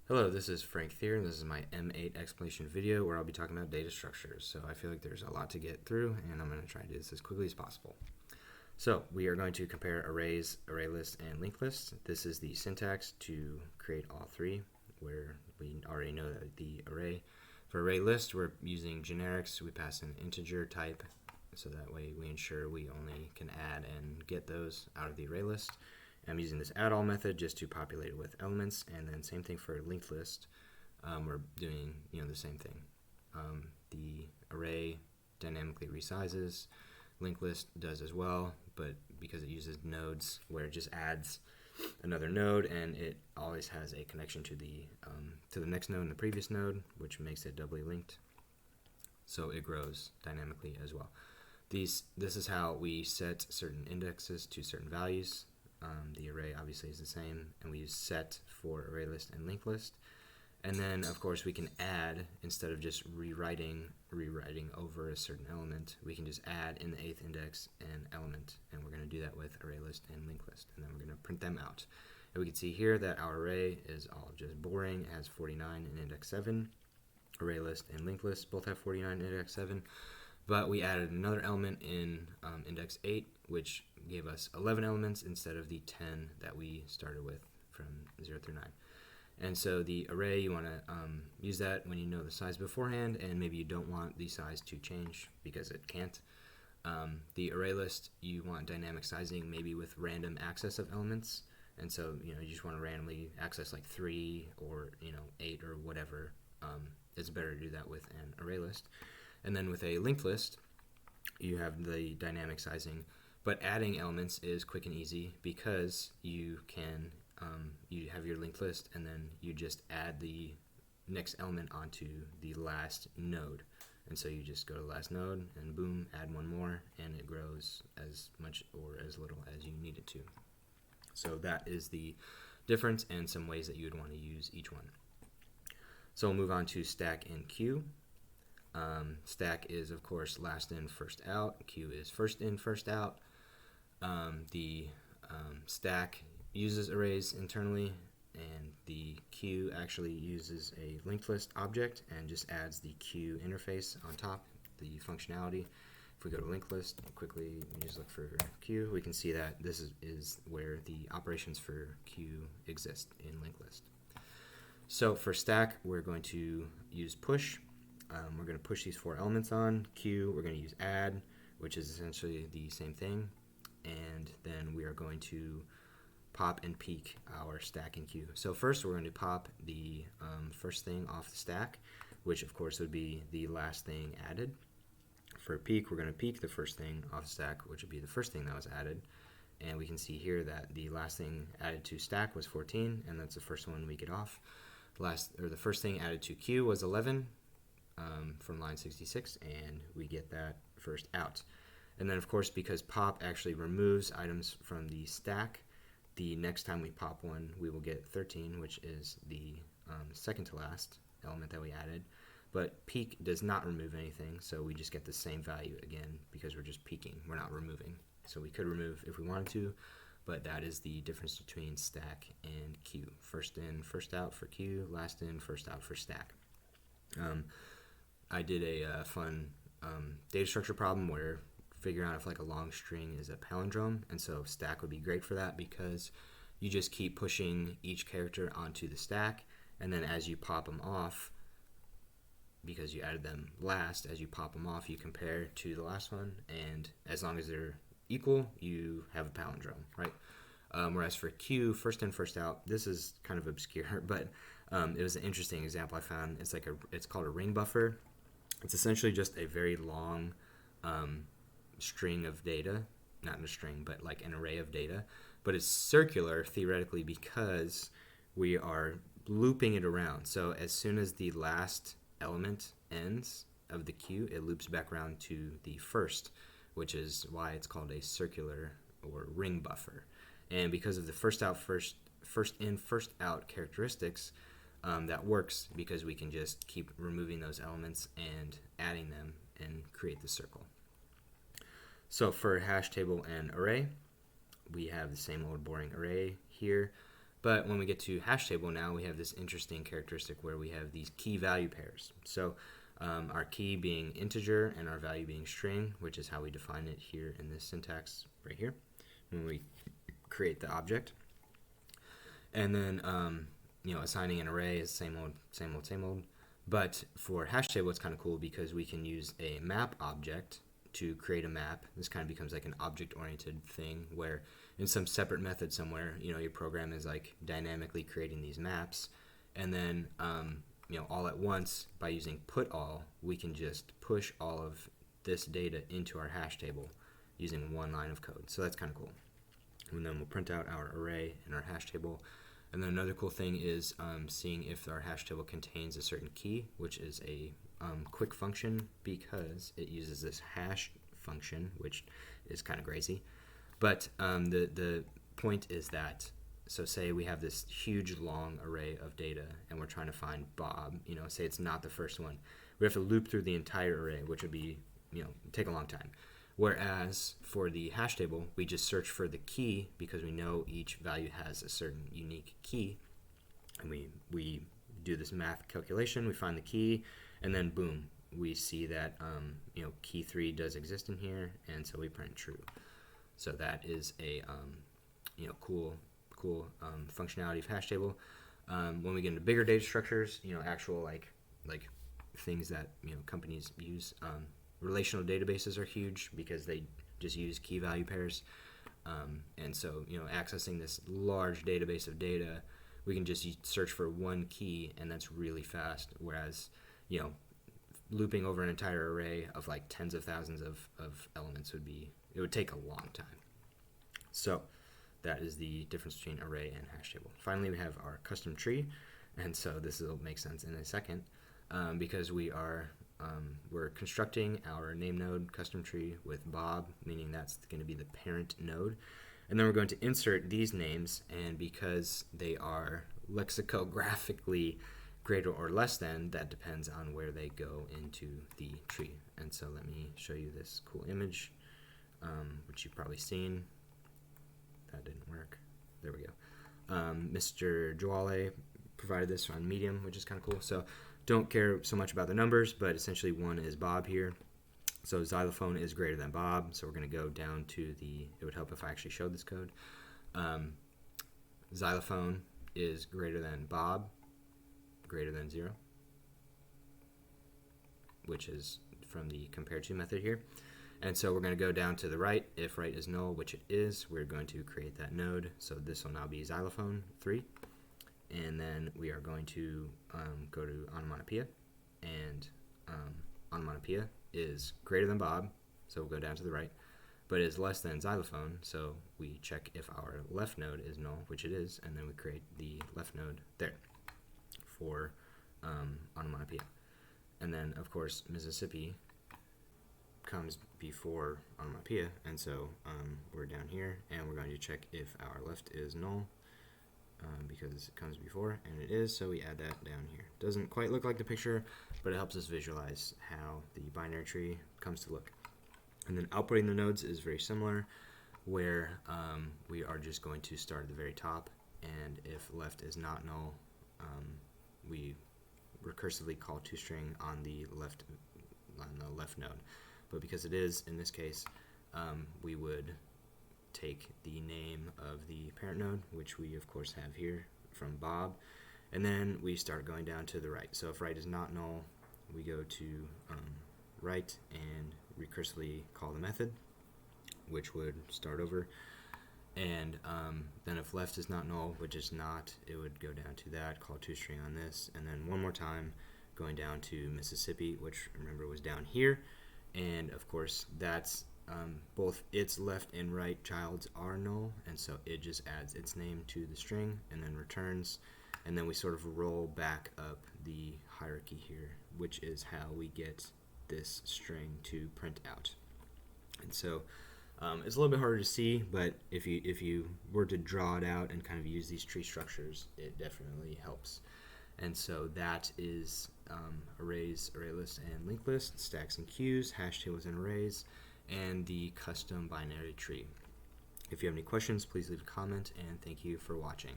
Hello, this is Frank Thier, and this is my M8 explanation video where I'll be talking about data structures. So I feel like there's a lot to get through, and I'm going to try to do this as quickly as possible. So we are going to compare arrays, array lists, and linked lists. This is the syntax to create all three, where we already know that the array, for array list, we're using generics. We pass an integer type, so that way we ensure we only can add and get those out of the array list. I'm using this add all method just to populate it with elements, and then same thing for linked list. We're doing the same thing. The array dynamically resizes. Linked list does as well, but because it uses nodes where it just adds another node and it always has a connection to the next node and the previous node, which makes it doubly linked. So it grows dynamically as well. This is how we set certain indexes to certain values. The array obviously is the same, and we use set for array list and linked list. And then, of course, we can add, instead of just rewriting over a certain element, we can just add in the 8th index an element, and we're going to do that with array list and linked list, and then we're going to print them out. And we can see here that our array is all just boring. It has 49 in index 7. Array list and linked list both have 49 in index 7. But we added another element in index 8, which gave us 11 elements instead of the 10 that we started with from 0 through 9. And so the array, you want to use that when you know the size beforehand, and maybe you don't want the size to change because it can't. The array list, you want dynamic sizing, maybe with random access of elements. And so you just want to randomly access like 3 or 8 or whatever. It's better to do that with an array list. And then with a linked list, you have the dynamic sizing, but adding elements is quick and easy because you can you have your linked list and then you just add the next element onto the last node. And so you just go to the last node and boom, add one more, and it grows as much or as little as you need it to. So that is the difference and some ways that you would want to use each one. So we'll move on to stack and queue. Stack is, of course, last in, first out. Queue is first in, first out. The stack uses arrays internally, and the queue actually uses a linked list object and just adds the queue interface on top, the functionality. If we go to linked list, quickly we just look for queue, we can see that this is where the operations for queue exist in linked list. So for stack, we're going to use push. We're going to push these 4 elements on. Queue, we're going to use add, which is essentially the same thing. And then we are going to pop and peek our stack and queue. So first we're going to pop the first thing off the stack, which of course would be the last thing added. For peek, we're going to peek the first thing off the stack, which would be the first thing that was added. And we can see here that the last thing added to stack was 14, and that's the first one we get off. The first thing added to queue was 11. From line 66, and we get that first out. And then, of course, because pop actually removes items from the stack, the next time we pop one, we will get 13, which is the second to last element that we added. But peek does not remove anything, so we just get the same value again because we're just peeking. We're not removing. So we could remove if we wanted to, but that is the difference between stack and queue. First in, first out for queue, last in, first out for stack. I did a fun data structure problem where figuring out if like a long string is a palindrome, and so stack would be great for that because you just keep pushing each character onto the stack, and then as you pop them off, because you added them last, as you pop them off, you compare to the last one, and as long as they're equal, you have a palindrome, right? Whereas for queue, first in, first out, this is kind of obscure, but it was an interesting example I found. It's called a ring buffer. It's essentially just a very long string of data, not in a string, but like an array of data. But it's circular theoretically because we are looping it around. So as soon as the last element ends of the queue, it loops back around to the first, which is why it's called a circular or ring buffer. And because of the first in, first out characteristics, that works because we can just keep removing those elements and adding them and create the circle. So for hash table and array, we have the same old boring array here, But when we get to hash table now, we have this interesting characteristic where we have these key value pairs. So our key being integer and our value being string, which is how we define it here in this syntax right here when we create the object. And then assigning an array is same old. But for hash table, it's kind of cool because we can use a map object to create a map. This kind of becomes like an object-oriented thing where in some separate method somewhere, your program is like dynamically creating these maps. And then, all at once, by using put all, we can just push all of this data into our hash table using one line of code. So that's kind of cool. And then we'll print out our array in our hash table. And then another cool thing is seeing if our hash table contains a certain key, which is a quick function because it uses this hash function, which is kind of crazy. But the point is that, so say we have this huge long array of data and we're trying to find Bob, say it's not the first one. We have to loop through the entire array, which would be, take a long time. Whereas for the hash table, we just search for the key because we know each value has a certain unique key. And we do this math calculation, we find the key, and then boom, we see that key 3 does exist in here, and so we print true. So that is a cool functionality of hash table. When we get into bigger data structures, actual like things that companies use. Relational databases are huge because they just use key value pairs. And so, accessing this large database of data, we can just search for one key, and that's really fast. Whereas, looping over an entire array of like tens of thousands of elements would take a long time. So that is the difference between array and hash table. Finally, we have our custom tree. And so this will make sense in a second because we're constructing our name node custom tree with Bob, meaning that's going to be the parent node. And then we're going to insert these names, and because they are lexicographically greater or less than, that depends on where they go into the tree. And so let me show you this cool image, which you've probably seen. That didn't work. There we go. Mr. Joale provided this on Medium, which is kind of cool. So don't care so much about the numbers, but essentially one is Bob here. So xylophone is greater than Bob, so we're going to go down to it would help if I actually showed this code. Xylophone is greater than Bob, greater than 0, which is from the compare to method here. And so we're going to go down to the right. If right is null, which it is, we're going to create that node. So this will now be xylophone 3. And then we are going to go to onomatopoeia, and onomatopoeia is greater than Bob, so we'll go down to the right, but is less than xylophone, so we check if our left node is null, which it is, and then we create the left node there for onomatopoeia. And then, of course, Mississippi comes before onomatopoeia, and so we're down here, and we're going to check if our left is null, because it comes before, and it is, so we add that down here. Doesn't quite look like the picture, but it helps us visualize how the binary tree comes to look. And then outputting the nodes is very similar, where we are just going to start at the very top, and if left is not null, we recursively call toString on the left node. But because it is, in this case, we would take the name of the parent node, which we of course have here from Bob, and then we start going down to the right. So if right is not null, we go to right and recursively call the method, which would start over. And then if left is not null, which is not, it would go down to that, call toString on this, and then one more time going down to Mississippi, which remember was down here. And of course that's both its left and right childs are null, and so it just adds its name to the string and then returns, and then we sort of roll back up the hierarchy here, which is how we get this string to print out. And so it's a little bit harder to see, but if you were to draw it out and kind of use these tree structures, it definitely helps. And so that is arrays, array lists, and linked lists, stacks and queues, hash tables and arrays, and the custom binary tree. If you have any questions, please leave a comment, and thank you for watching.